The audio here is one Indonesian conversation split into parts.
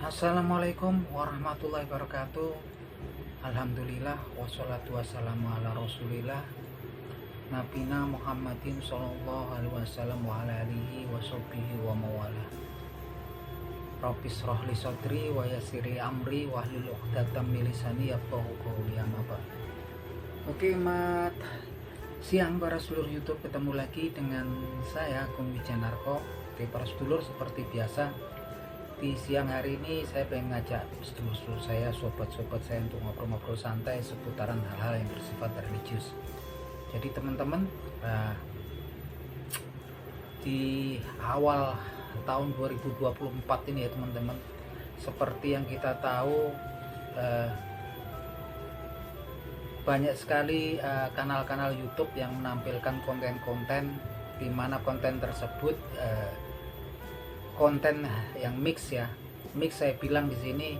Assalamualaikum warahmatullahi wabarakatuh. Alhamdulillah wassalatu wassalamu ala rasulillah Nabina Muhammadin sallallahu alaihi wasallam wa ala alihi wa sahbihi wa mawala. Rabbi shrah li sadri wa yassiri amri wahlul 'uqdatam min lisani yafqahu qawli. Amma ba'd. Oke, mat siang para sedulur YouTube, ketemu lagi dengan saya Agung Wijanarko. Oke para sedulur, seperti biasa di siang hari ini saya pengen ngajak sedulur-sedulur saya, sobat-sobat saya untuk ngobrol-ngobrol santai seputaran hal-hal yang bersifat religius. Jadi teman-teman, di awal tahun 2024 ini ya teman-teman, seperti yang kita tahu, banyak sekali kanal-kanal YouTube yang menampilkan konten-konten di mana konten tersebut konten yang mix ya. Mix saya bilang di sini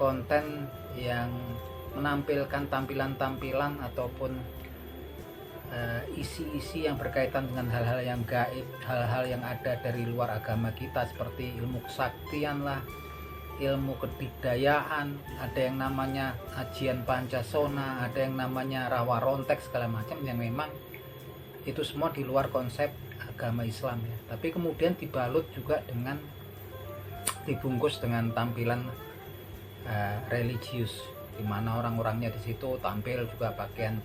konten yang menampilkan tampilan-tampilan ataupun isi-isi yang berkaitan dengan hal-hal yang gaib, hal-hal yang ada dari luar agama kita, seperti ilmu kesaktian lah, ilmu kedikdayaan, ada yang namanya ajian pancasona, ada yang namanya rawa rontek, segala macam yang memang itu semua di luar konsep agama Islam ya. Tapi kemudian dibalut juga dengan, dibungkus dengan tampilan religius, di mana orang-orangnya di situ tampil juga pakaian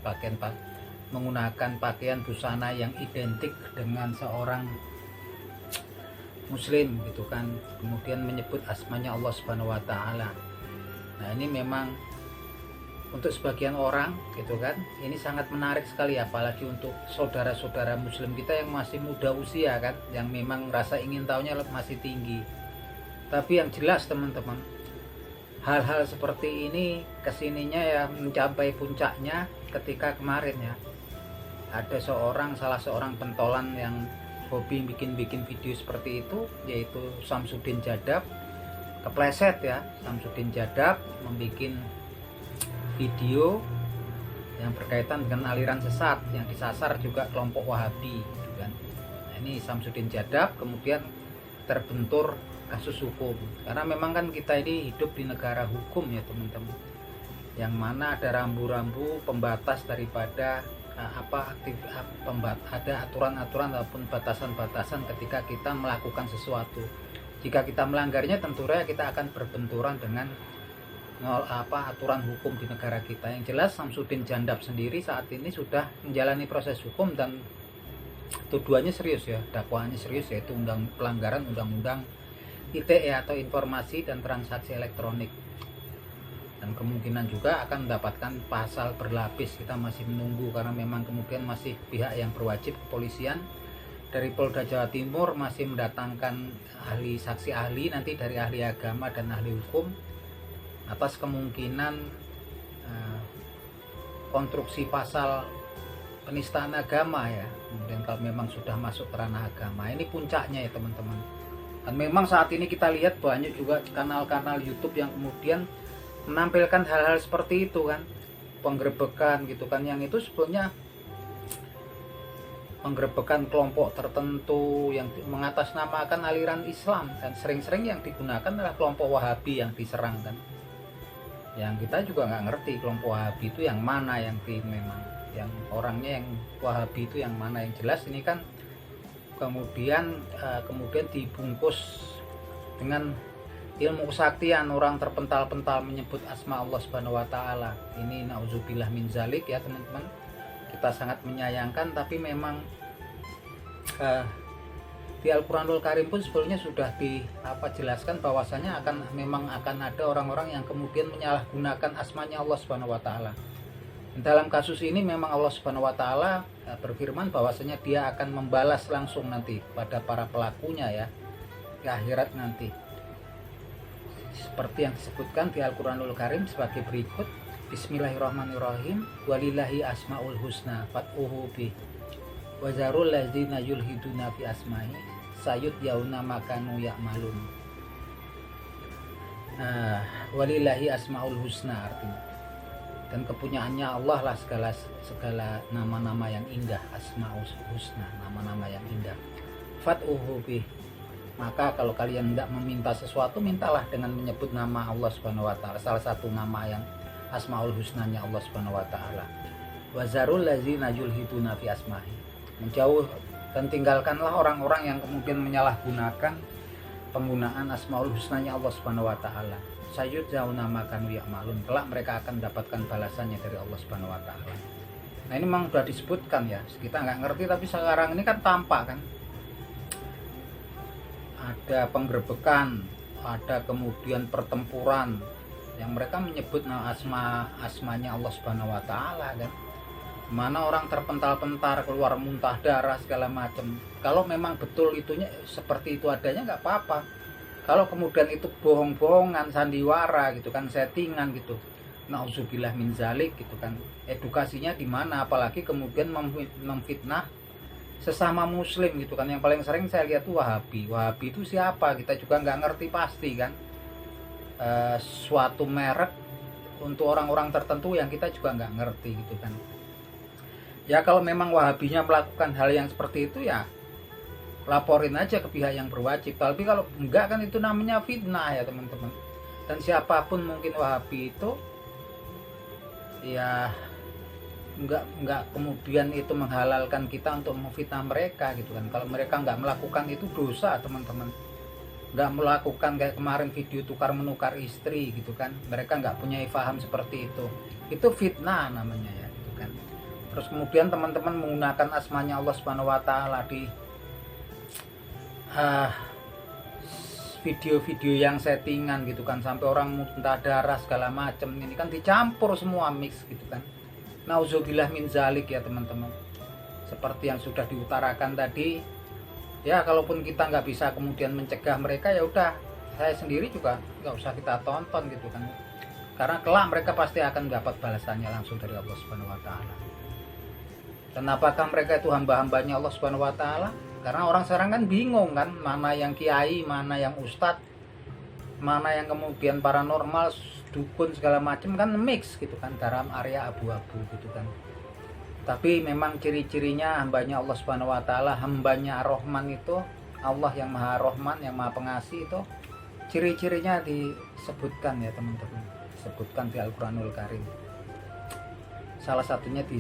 menggunakan pakaian busana yang identik dengan seorang muslim gitu kan, kemudian menyebut asmanya Allah Subhanahu wa taala. Nah, ini memang untuk sebagian orang gitu kan, ini sangat menarik sekali, apalagi untuk saudara-saudara muslim kita yang masih muda usia kan, yang memang rasa ingin tahunya masih tinggi. Tapi yang jelas teman-teman, hal-hal seperti ini kesininya ya mencapai puncaknya ketika kemarin ya, ada salah seorang pentolan yang hobi bikin video seperti itu, yaitu Samsudin Jadab. Kepleset ya, Samsudin Jadab membuat video yang berkaitan dengan aliran sesat yang disasar juga kelompok Wahabi gitu kan. Nah, ini Samsudin Jadab kemudian terbentur kasus hukum, karena memang kan kita ini hidup di negara hukum ya teman-teman, yang mana ada rambu-rambu pembatas daripada ada aturan-aturan ataupun batasan-batasan ketika kita melakukan sesuatu. Jika kita melanggarnya, tentunya kita akan berbenturan dengan aturan hukum di negara kita. Yang jelas Samsudin Jadab sendiri saat ini sudah menjalani proses hukum dan tuduhannya serius ya, dakwaannya serius, yaitu pelanggaran undang-undang ITE atau Informasi dan Transaksi Elektronik, dan kemungkinan juga akan mendapatkan pasal berlapis. Kita masih menunggu, karena memang kemudian masih pihak yang berwajib, kepolisian dari Polda Jawa Timur masih mendatangkan saksi ahli nanti dari ahli agama dan ahli hukum atas kemungkinan konstruksi pasal penistaan agama ya. Kemudian kalau memang sudah masuk ke ranah agama, ini puncaknya ya teman-teman. Dan memang saat ini kita lihat banyak juga kanal-kanal YouTube yang kemudian menampilkan hal-hal seperti itu kan, penggerebekan gitu kan, yang itu sebetulnya penggerebekan kelompok tertentu yang mengatasnamakan aliran Islam, dan sering-sering yang digunakan adalah kelompok Wahabi yang diserang kan. Yang kita juga nggak ngerti kelompok Wahabi itu yang mana, memang yang orangnya yang Wahabi itu yang mana. Yang jelas ini kan kemudian dibungkus dengan ilmu kesaktian, orang terpental-pental menyebut asma Allah Subhanahu wa taala. Ini nauzubillah min zalik ya teman-teman. Kita sangat menyayangkan, tapi memang di Al-Quranul Karim pun sebetulnya sudah jelaskan bahwasanya memang akan ada orang-orang yang kemudian menyalahgunakan asmanya Allah Subhanahu wa taala. Dalam kasus ini memang Allah Subhanahu wa taala berfirman bahwasanya Dia akan membalas langsung nanti pada para pelakunya ya di akhirat nanti. Seperti yang disebutkan di Al-Quranul Karim sebagai berikut: Bismillahirrahmanirrahim, walillahi asmaul husna fad'uhu bih wazarul ladzina yulhiduna fi asma'i sayut yauna makanu ya'malun. Walillahi asmaul husna artinya, dan kepunyaannya Allah lah segala nama-nama yang indah. Asmaul husna, nama-nama yang indah. Fad'uhu bih, Maka kalau kalian tidak meminta sesuatu, mintalah dengan menyebut nama Allah Subhanahu wa taala, salah satu nama yang Asmaul Husnanya Allah Subhanahu wa taala. Wazarul ladzina yulhiduna fi asma'i. Menjauh dan tinggalkanlah orang-orang yang kemudian menyalahgunakan penggunaan Asmaul Husnanya Allah Subhanahu wa taala. Sayudzawna ma kanu ya'malun. Kelak mereka akan mendapatkan balasannya dari Allah Subhanahu wa taala. Nah, ini memang sudah disebutkan ya. Kita nggak ngerti, tapi sekarang ini kan tampak kan. Ada penggerbekan, ada kemudian pertempuran yang mereka menyebut asmanya Allah Subhanahu wa taala kan. Mana orang terpental-pentar, keluar muntah darah segala macam. Kalau memang betul itunya seperti itu adanya nggak apa-apa. Kalau kemudian itu bohong-bohongan, sandiwara gitu kan, settingan gitu. Nauzubillah min zalik gitu kan. Edukasinya di mana, apalagi kemudian memfitnah sesama muslim gitu kan. Yang paling sering saya lihat tuh Wahabi. Wahabi itu siapa? Kita juga nggak ngerti pasti kan. Suatu merek untuk orang-orang tertentu yang kita juga nggak ngerti gitu kan. Ya kalau memang Wahabinya melakukan hal yang seperti itu ya laporin aja ke pihak yang berwajib. Tapi kalau enggak kan itu namanya fitnah ya teman-teman. Dan siapapun mungkin Wahabi itu ya enggak kemudian itu menghalalkan kita untuk memfitnah mereka gitu kan. Kalau mereka enggak melakukan itu dosa teman-teman. Enggak melakukan kayak kemarin video tukar menukar istri gitu kan. Mereka enggak punya paham seperti itu. Itu fitnah namanya ya gitu kan. Terus kemudian teman-teman menggunakan asmanya Allah Subhanahu wa taala di video-video yang settingan gitu kan, sampai orang muntah darah segala macam. Ini kan dicampur semua, mix gitu kan. Nauzubillah min zalik ya teman-teman. Seperti yang sudah diutarakan tadi, ya kalaupun kita nggak bisa kemudian mencegah mereka, ya udah saya sendiri juga nggak usah kita tonton gitu kan. Karena kelak mereka pasti akan dapat balasannya langsung dari Allah Subhanahu wa taala. Dan apakah mereka itu hamba-hambanya Allah Subhanahu wa taala? Karena orang sekarang kan bingung kan, mana yang kiai, mana yang ustadz, mana yang kemudian paranormal, dukun segala macam kan mix gitu kan, dalam area abu-abu gitu kan. Tapi memang ciri-cirinya hambanya Allah Subhanahu wa taala, hambanya Ar-Rahman itu, Allah yang Maha Rahman, yang Maha Pengasih itu ciri-cirinya disebutkan ya teman-teman. Disebutkan di Al-Qur'anul Karim. Salah satunya di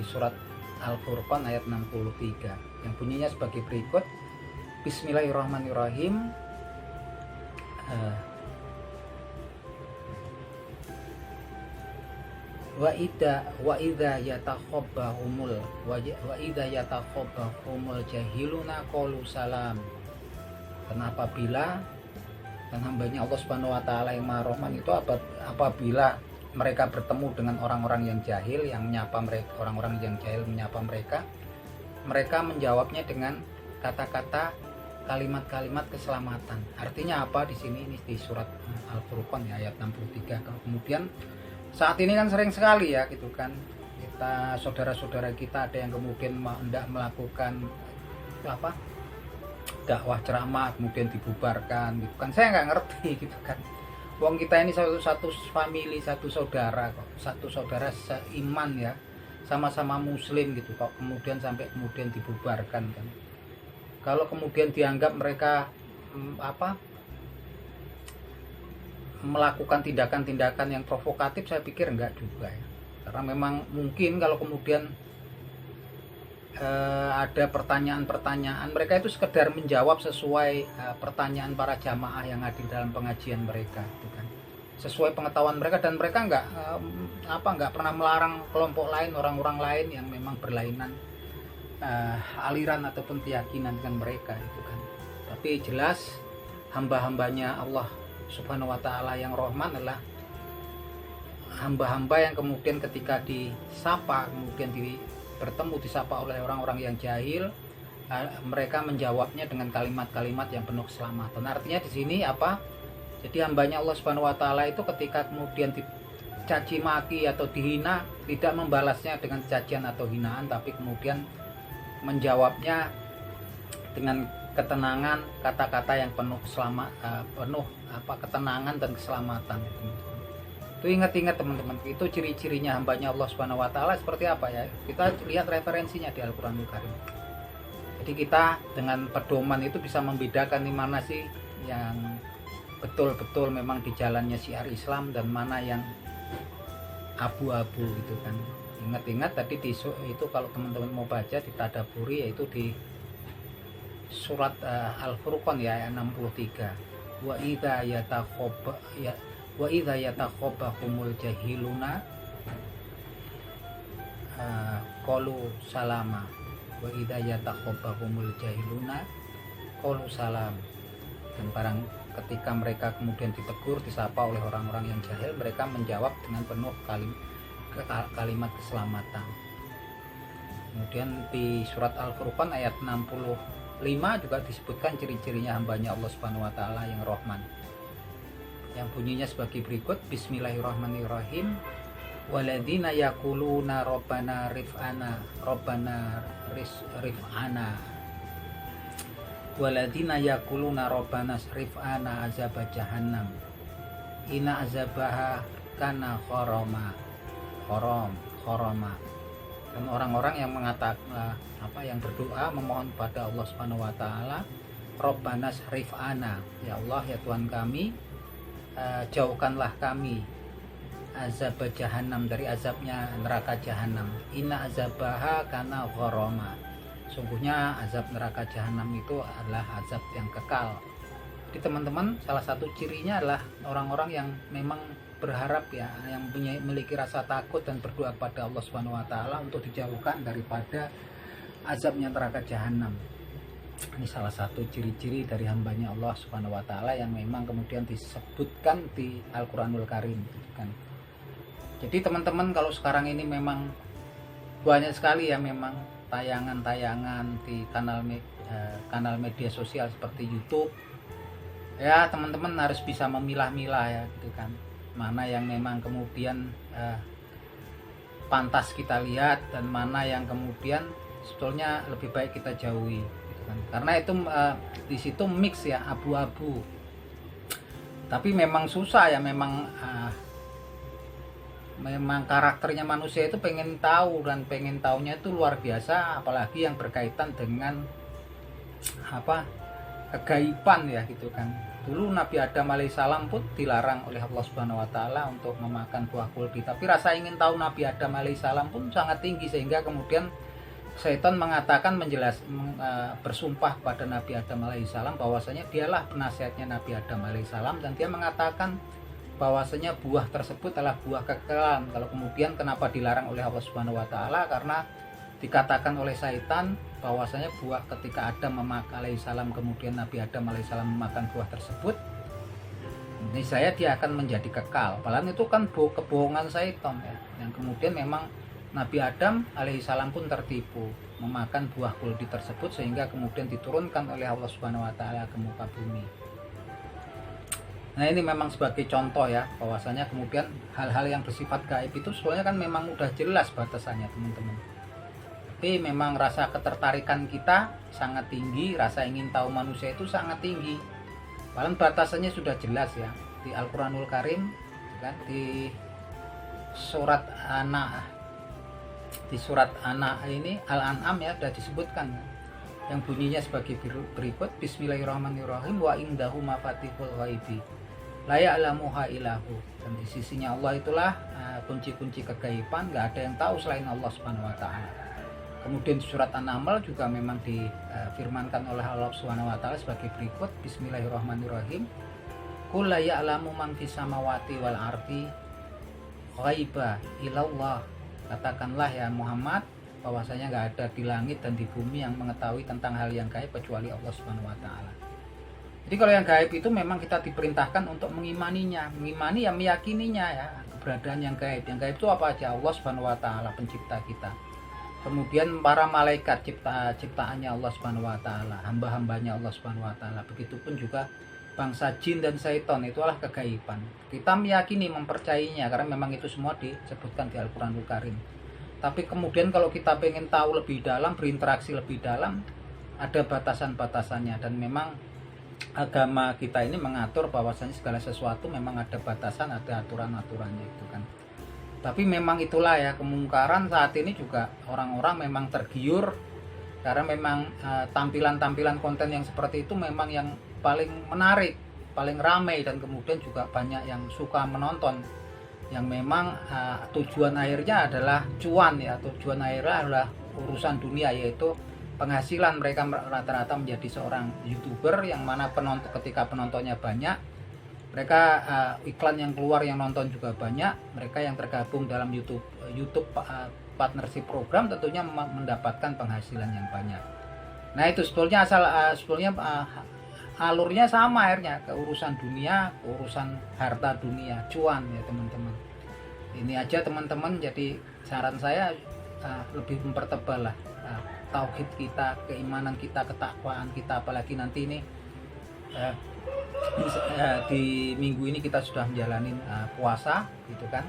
surat Al-Furqan ayat 63 yang bunyinya sebagai berikut. Bismillahirrahmanirrahim. Wa idza yatakhabbahumul jahiluna qalu salam. Dan apabila dan hambanya Allah Subhanahu wa taala yang Maha Rahman itu apabila mereka bertemu dengan orang-orang yang jahil yang menyapa mereka, orang-orang yang jahil menyapa mereka, mereka menjawabnya dengan kata-kata kalimat-kalimat keselamatan. Artinya apa di sini? Ini di surat Al-Furqan ya ayat 63. Kemudian saat ini kan sering sekali ya gitu kan, kita saudara-saudara kita ada yang kemudian hendak melakukan dakwah ceramah kemudian dibubarkan gitu kan. Saya nggak ngerti gitu kan. Wong kita ini satu family, satu saudara kok, satu saudara seiman ya, sama-sama muslim gitu kok, kemudian sampai kemudian dibubarkan kan. Kalau kemudian dianggap mereka melakukan tindakan-tindakan yang provokatif, saya pikir enggak juga ya. Karena memang mungkin kalau kemudian ada pertanyaan-pertanyaan, mereka itu sekedar menjawab sesuai pertanyaan para jamaah yang hadir dalam pengajian mereka gitu kan. Sesuai pengetahuan mereka, dan mereka nggak pernah melarang kelompok lain, orang-orang lain yang memang berlainan aliran ataupun keyakinan dengan mereka itu kan. Tapi jelas hamba-hambanya Allah Subhanahu wa taala yang Rahman adalah hamba-hamba yang kemudian ketika disapa, kemudian bertemu disapa oleh orang-orang yang jahil, mereka menjawabnya dengan kalimat-kalimat yang penuh keselamatan. Artinya di sini apa? Jadi hambanya Allah Subhanahu wa taala itu ketika kemudian dicaci maki atau dihina, tidak membalasnya dengan cacian atau hinaan, tapi kemudian menjawabnya dengan ketenangan, kata-kata yang penuh ketenangan dan keselamatan. Itu ingat-ingat teman-teman, itu ciri-cirinya hambanya Allah Subhanahu wa taala seperti apa ya. Kita lihat referensinya di Al-Qur'anul Karim. Jadi kita dengan pedoman itu bisa membedakan di mana sih yang betul-betul memang di jalannya syiar Islam dan mana yang abu-abu gitu kan. Ingat-ingat tadi itu kalau teman-teman mau baca ditadaburi, yaitu di surat Al-Furqan ya ayat 63. Wa idza yatakhabbahumul jahiluna qalu salama. Wa idza yatakhabbahumul jahiluna qalu salam. Dan barang ketika mereka kemudian ditegur, disapa oleh orang-orang yang jahil, mereka menjawab dengan penuh kalimat keselamatan. Kemudian di surat Al-Furqan ayat 65 juga disebutkan ciri-cirinya hambanya Allah Subhanahu wa taala yang Rahman, yang bunyinya sebagai berikut. Bismillahirrahmanirrahim. Waladina yaquluna rabbana rif'ana waladina yaquluna rabbana rif'ana azab jahannam inna azabaha kana kharama. Dan orang-orang yang mengatakan yang berdoa memohon pada Allah Subhanahu wa taala, Rabbana rif'ana, ya Allah ya Tuhan kami, jauhkanlah kami azab jahannam, dari azabnya neraka jahanam. Inna azabaha kana gharama, sungguhnya azab neraka jahanam itu adalah azab yang kekal. Jadi teman-teman, salah satu cirinya adalah orang-orang yang memang berharap ya, yang memiliki rasa takut dan berdoa pada Allah Subhanahu wa taala untuk dijauhkan daripada azabnya neraka jahanam. Ini salah satu ciri-ciri dari hambanya Allah Subhanahu wa taala yang memang kemudian disebutkan di Al-Qur'anul Karim kan. Jadi teman-teman, kalau sekarang ini memang banyak sekali ya memang tayangan-tayangan di kanal media sosial seperti YouTube. Ya, teman-teman harus bisa memilah-milah ya gitu kan. Mana yang memang kemudian pantas kita lihat dan mana yang kemudian sebetulnya lebih baik kita jauhi gitu kan. Karena itu di situ mix ya, abu-abu. Tapi memang susah ya, memang karakternya manusia itu pengen tahu, dan pengen taunya itu luar biasa, apalagi yang berkaitan dengan kegaiban ya gitu kan. Dulu Nabi Adam alaihissalam pun dilarang oleh Allah Subhanahu wa taala untuk memakan buah kuldi, tapi rasa ingin tahu Nabi Adam alaihissalam pun sangat tinggi, sehingga kemudian Syaitan mengatakan bersumpah pada Nabi Adam alaihissalam bahwasanya dialah penasihatnya Nabi Adam alaihissalam, dan dia mengatakan bahwasanya buah tersebut adalah buah kekekalan. Kalau kemudian kenapa dilarang oleh Allah Subhanahu wa taala? Karena dikatakan oleh Syaitan bahwasanya buah ketika Adam alaihissalam, kemudian Nabi Adam alaihissalam memakan buah tersebut, ini saya dia akan menjadi kekal. Padahal itu kan kebohongan Syaitan ya. Yang kemudian memang Nabi Adam alaihissalam pun tertipu memakan buah kuldi tersebut, sehingga kemudian diturunkan oleh Allah Subhanahu wa taala ke muka bumi. Nah, ini memang sebagai contoh ya, bahwasanya kemudian hal-hal yang bersifat gaib itu sebenarnya kan memang udah jelas batasannya teman-teman. Tapi memang rasa ketertarikan kita sangat tinggi, rasa ingin tahu manusia itu sangat tinggi. Padahal batasannya sudah jelas ya di Al-Qur'anul Karim kan, di surat Anak ini Al-An'am ya sudah disebutkan yang bunyinya sebagai berikut. Bismillahirrahmanirrahim. Wa indahu mafatihul ghaibi la ya'lamuha illahu. Dan di sisinya Allah itulah kunci-kunci kegaiban, nggak ada yang tahu selain Allah Subhanahu wa taala. Kemudian di surat An-Naml juga memang difirmankan oleh Allah Subhanahu wa taala sebagai berikut. Bismillahirrahmanirrahim. Qul la ya'lamu man fis samawati wal ardi ghaiba illallah. Katakanlah ya Muhammad, bahwasanya nggak ada di langit dan di bumi yang mengetahui tentang hal yang gaib kecuali Allah Subhanahu wa taala. Jadi kalau yang gaib itu memang kita diperintahkan untuk mengimaninya, mengimani ya meyakininya ya, keberadaan yang gaib. Yang gaib itu apa aja? Allah Subhanahu wa taala pencipta kita. Kemudian para malaikat ciptaannya Allah Subhanahu wa taala, hamba-hambanya Allah Subhanahu wa taala. Begitupun juga bangsa jin dan syaitan, itulah kegaiban. Kita meyakini, mempercayainya karena memang itu semua disebutkan di Al-Qur'anul Karim. Tapi kemudian kalau kita pengen tahu lebih dalam, berinteraksi lebih dalam, ada batasan-batasannya. Dan memang agama kita ini mengatur bahwasanya segala sesuatu memang ada batasan, ada aturan-aturannya itu kan. Tapi memang itulah ya, kemungkaran saat ini juga orang-orang memang tergiur karena memang tampilan-tampilan konten yang seperti itu memang yang paling menarik, paling ramai, dan kemudian juga banyak yang suka menonton, yang memang tujuan akhirnya adalah cuan ya, tujuan akhirnya adalah urusan dunia, yaitu penghasilan. Mereka rata-rata menjadi seorang YouTuber yang mana ketika penontonnya banyak, mereka iklan yang keluar yang nonton juga banyak, mereka yang tergabung dalam YouTube partnership program tentunya mendapatkan penghasilan yang banyak. Nah itu sebetulnya alurnya sama akhirnya ke urusan dunia, ke urusan harta dunia, cuan ya teman-teman. Ini aja teman-teman, jadi saran saya lebih mempertebal lah tauhid kita, keimanan kita, ketakwaan kita, apalagi nanti ini di minggu ini kita sudah menjalani puasa gitu kan,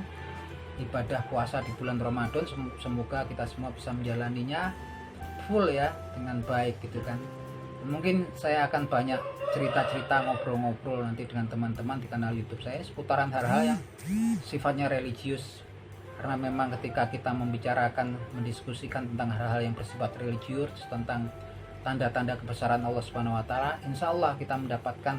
ibadah puasa di bulan Ramadan. Semoga kita semua bisa menjalaninya full ya, dengan baik gitu kan. Mungkin saya akan banyak cerita-cerita, ngobrol-ngobrol nanti dengan teman-teman di kanal YouTube saya seputaran hal-hal yang sifatnya religius, karena memang ketika kita membicarakan, mendiskusikan tentang hal-hal yang bersifat religius, tentang tanda-tanda kebesaran Allah Subhanahu wa taala, insya Allah kita mendapatkan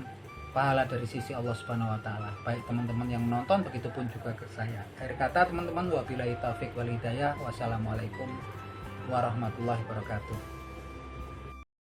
pahala dari sisi Allah Subhanahu wa taala, baik teman-teman yang menonton, begitupun juga ke saya. Akhir kata teman-teman, wabillahi taufik wal hidayah, wassalamualaikum warahmatullahi wabarakatuh.